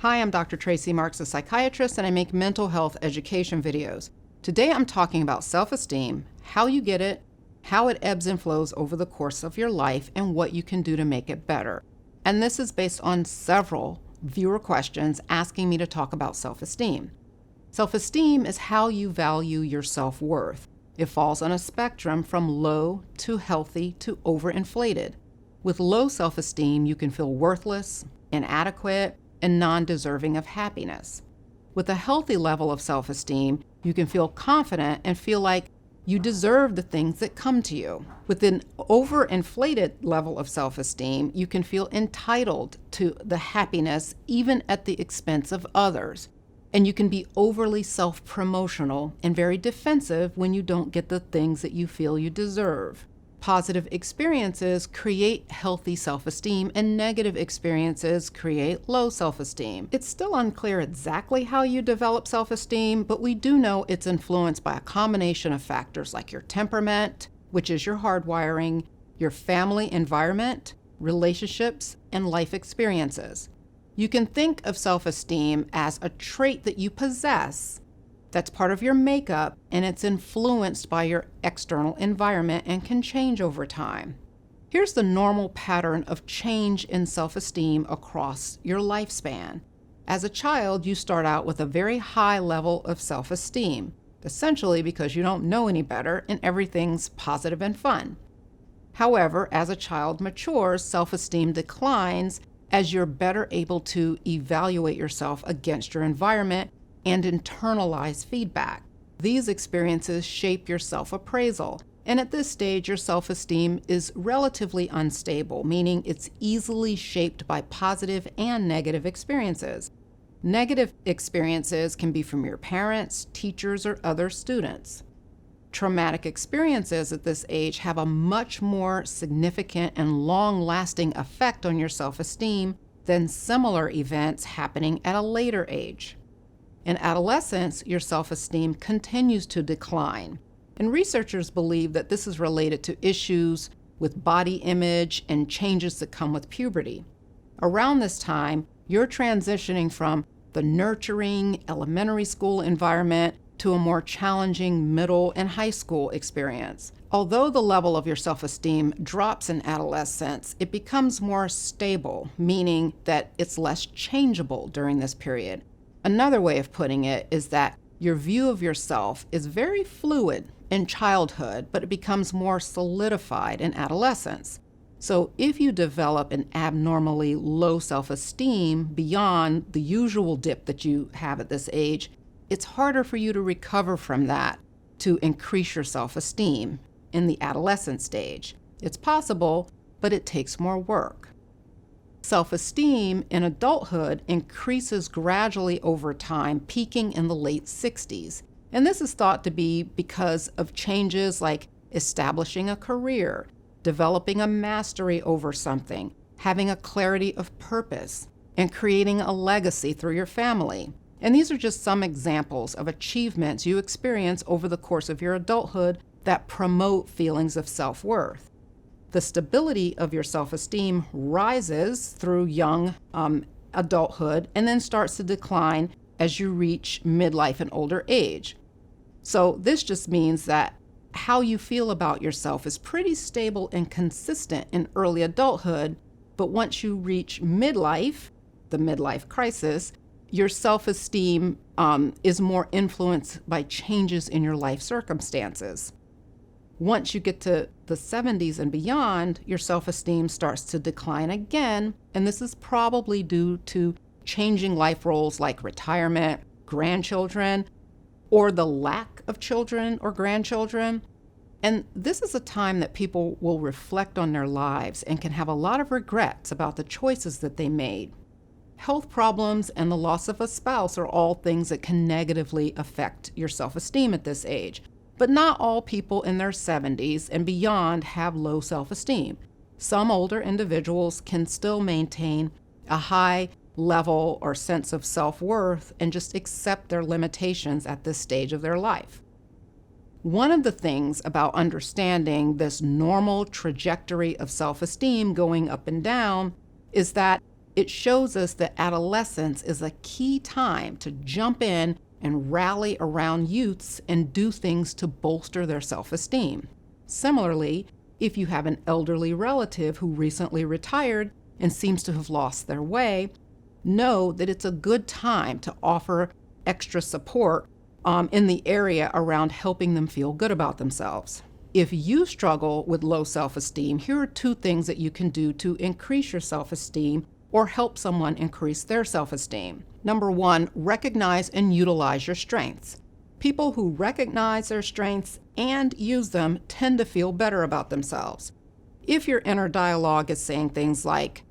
Hi, I'm Dr. Tracey Marks, a psychiatrist, and I make mental health education videos. Today I'm talking about self-esteem, how you get it, how it ebbs and flows over the course of your life, and what you can do to make it better. And this is based on several viewer questions asking me to talk about self-esteem. Self-esteem is how you value your self-worth. It falls on a spectrum from low to healthy to overinflated. With low self-esteem, you can feel worthless, inadequate, and non-deserving of happiness. With a healthy level of self-esteem, you can feel confident and feel like you deserve the things that come to you. With an overinflated level of self-esteem, you can feel entitled to the happiness even at the expense of others. And you can be overly self-promotional and very defensive when you don't get the things that you feel you deserve. Positive experiences create healthy self-esteem, and negative experiences create low self-esteem. It's still unclear exactly how you develop self-esteem, but we do know it's influenced by a combination of factors like your temperament, which is your hardwiring, your family environment, relationships, and life experiences. You can think of self-esteem as a trait that you possess that's part of your makeup, and it's influenced by your external environment and can change over time. Here's the normal pattern of change in self-esteem across your lifespan. As a child, you start out with a very high level of self-esteem, essentially because you don't know any better and everything's positive and fun. However, as a child matures, self-esteem declines as you're better able to evaluate yourself against your environment and internalize feedback. These experiences shape your self-appraisal, and at this stage, your self-esteem is relatively unstable, meaning it's easily shaped by positive and negative experiences. Negative experiences can be from your parents, teachers, or other students. Traumatic experiences at this age have a much more significant and long-lasting effect on your self-esteem than similar events happening at a later age. In adolescence, your self-esteem continues to decline, and researchers believe that this is related to issues with body image and changes that come with puberty. Around this time, you're transitioning from the nurturing elementary school environment to a more challenging middle and high school experience. Although the level of your self-esteem drops in adolescence, it becomes more stable, meaning that it's less changeable during this period. Another way of putting it is that your view of yourself is very fluid in childhood, but it becomes more solidified in adolescence. So if you develop an abnormally low self-esteem beyond the usual dip that you have at this age, it's harder for you to recover from that to increase your self-esteem in the adolescent stage. It's possible, but it takes more work. Self-esteem in adulthood increases gradually over time, peaking in the late 60s. And this is thought to be because of changes like establishing a career, developing a mastery over something, having a clarity of purpose, and creating a legacy through your family. And these are just some examples of achievements you experience over the course of your adulthood that promote feelings of self-worth. The stability of your self-esteem rises through young adulthood and then starts to decline as you reach midlife and older age. So this just means that how you feel about yourself is pretty stable and consistent in early adulthood, but once you reach midlife, the midlife crisis, your self-esteem is more influenced by changes in your life circumstances. Once you get to the 70s and beyond, your self-esteem starts to decline again, and this is probably due to changing life roles like retirement, grandchildren, or the lack of children or grandchildren. And this is a time that people will reflect on their lives and can have a lot of regrets about the choices that they made. Health problems and the loss of a spouse are all things that can negatively affect your self-esteem at this age. But not all people in their 70s and beyond have low self-esteem. Some older individuals can still maintain a high level or sense of self-worth and just accept their limitations at this stage of their life. One of the things about understanding this normal trajectory of self-esteem going up and down is that It shows us that adolescence is a key time to jump in and rally around youths and do things to bolster their self-esteem. Similarly, if you have an elderly relative who recently retired and seems to have lost their way, know that it's a good time to offer extra support in the area around helping them feel good about themselves. If you struggle with low self-esteem, here are 2 things that you can do to increase your self-esteem or help someone increase their self-esteem. Number 1, recognize and utilize your strengths. People who recognize their strengths and use them tend to feel better about themselves. If your inner dialogue is saying things like,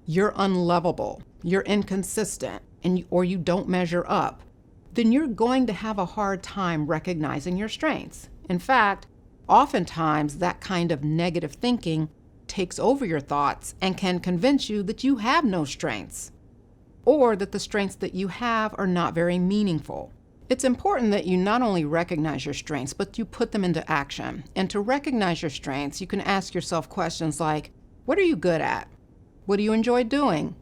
"You're unlovable, you're inconsistent, or you don't measure up," then you're going to have a hard time recognizing your strengths. In fact, oftentimes that kind of negative thinking takes over your thoughts and can convince you that you have no strengths, or that the strengths that you have are not very meaningful. It's important that you not only recognize your strengths, but you put them into action. And to recognize your strengths, you can ask yourself questions like, what are you good at? What do you enjoy doing?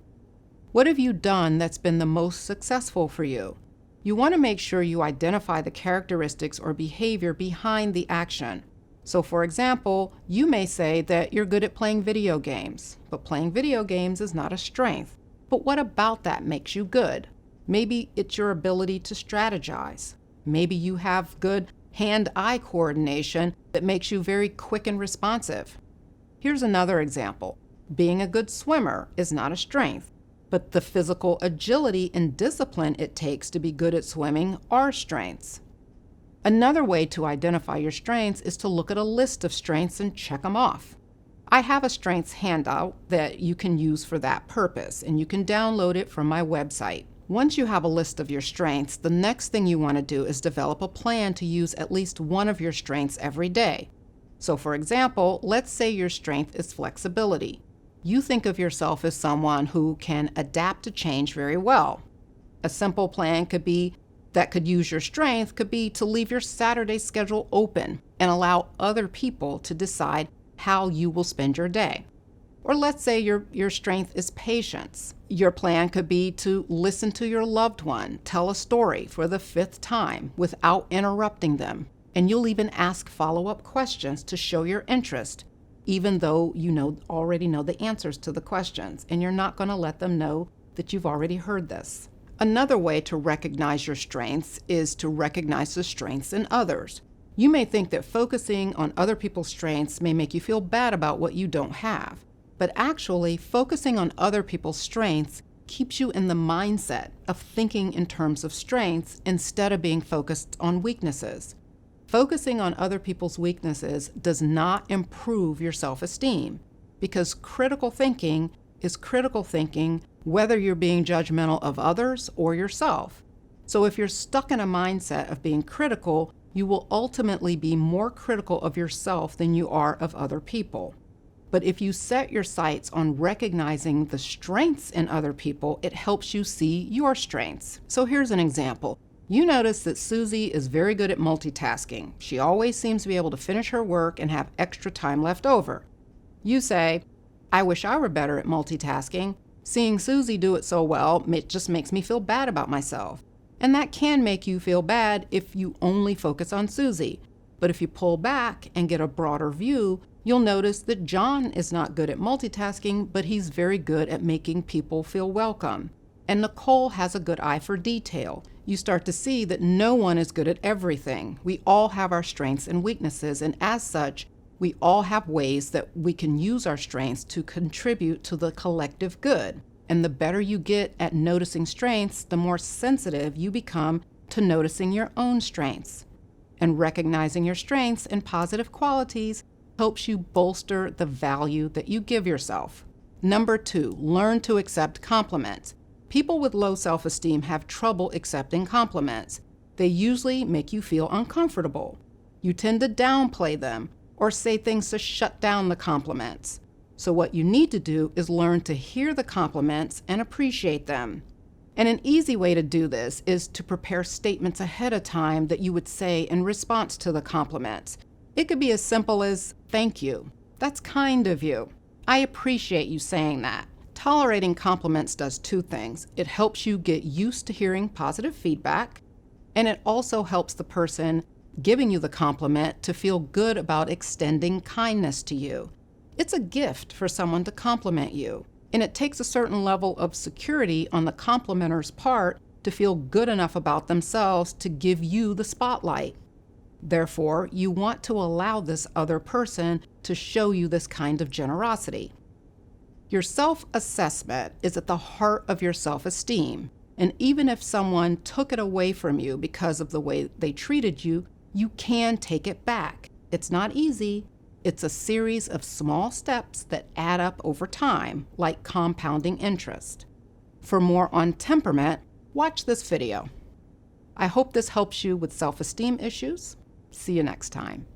What have you done that's been the most successful for you? You want to make sure you identify the characteristics or behavior behind the action. So for example, you may say that you're good at playing video games, but playing video games is not a strength. But what about that makes you good? Maybe it's your ability to strategize. Maybe you have good hand-eye coordination that makes you very quick and responsive. Here's another example. Being a good swimmer is not a strength, but the physical agility and discipline it takes to be good at swimming are strengths. Another way to identify your strengths is to look at a list of strengths and check them off. I have a strengths handout that you can use for that purpose, and you can download it from my website. Once you have a list of your strengths, the next thing you want to do is develop a plan to use at least one of your strengths every day. So for example, let's say your strength is flexibility. You think of yourself as someone who can adapt to change very well. A simple plan could use your strength could be to leave your Saturday schedule open and allow other people to decide how you will spend your day. Or let's say your strength is patience. Your plan could be to listen to your loved one tell a story for the 5th time without interrupting them. And you'll even ask follow-up questions to show your interest, even though you already know the answers to the questions, and you're not going to let them know that you've already heard this. Another way to recognize your strengths is to recognize the strengths in others. You may think that focusing on other people's strengths may make you feel bad about what you don't have. But actually, focusing on other people's strengths keeps you in the mindset of thinking in terms of strengths instead of being focused on weaknesses. Focusing on other people's weaknesses does not improve your self-esteem, because critical thinking is critical thinking whether you're being judgmental of others or yourself. So if you're stuck in a mindset of being critical, you will ultimately be more critical of yourself than you are of other people. But if you set your sights on recognizing the strengths in other people, it helps you see your strengths. So here's an example. You notice that Susie is very good at multitasking. She always seems to be able to finish her work and have extra time left over. You say, I wish I were better at multitasking. Seeing Susie do it so well, it just makes me feel bad about myself. And that can make you feel bad if you only focus on Susie. But if you pull back and get a broader view, you'll notice that John is not good at multitasking, but he's very good at making people feel welcome. And Nicole has a good eye for detail. You start to see that no one is good at everything. We all have our strengths and weaknesses, and as such, we all have ways that we can use our strengths to contribute to the collective good. And the better you get at noticing strengths, the more sensitive you become to noticing your own strengths. And recognizing your strengths and positive qualities helps you bolster the value that you give yourself. Number 2, learn to accept compliments. People with low self-esteem have trouble accepting compliments. They usually make you feel uncomfortable. You tend to downplay them or say things to shut down the compliments. So what you need to do is learn to hear the compliments and appreciate them. And an easy way to do this is to prepare statements ahead of time that you would say in response to the compliments. It could be as simple as, thank you. That's kind of you. I appreciate you saying that. Tolerating compliments does two things. It helps you get used to hearing positive feedback, and it also helps the person giving you the compliment to feel good about extending kindness to you. It's a gift for someone to compliment you, and it takes a certain level of security on the complimenter's part to feel good enough about themselves to give you the spotlight. Therefore, you want to allow this other person to show you this kind of generosity. Your self-assessment is at the heart of your self-esteem, and even if someone took it away from you because of the way they treated you, you can take it back. It's not easy. It's a series of small steps that add up over time, like compounding interest. For more on temperament, watch this video. I hope this helps you with self-esteem issues. See you next time.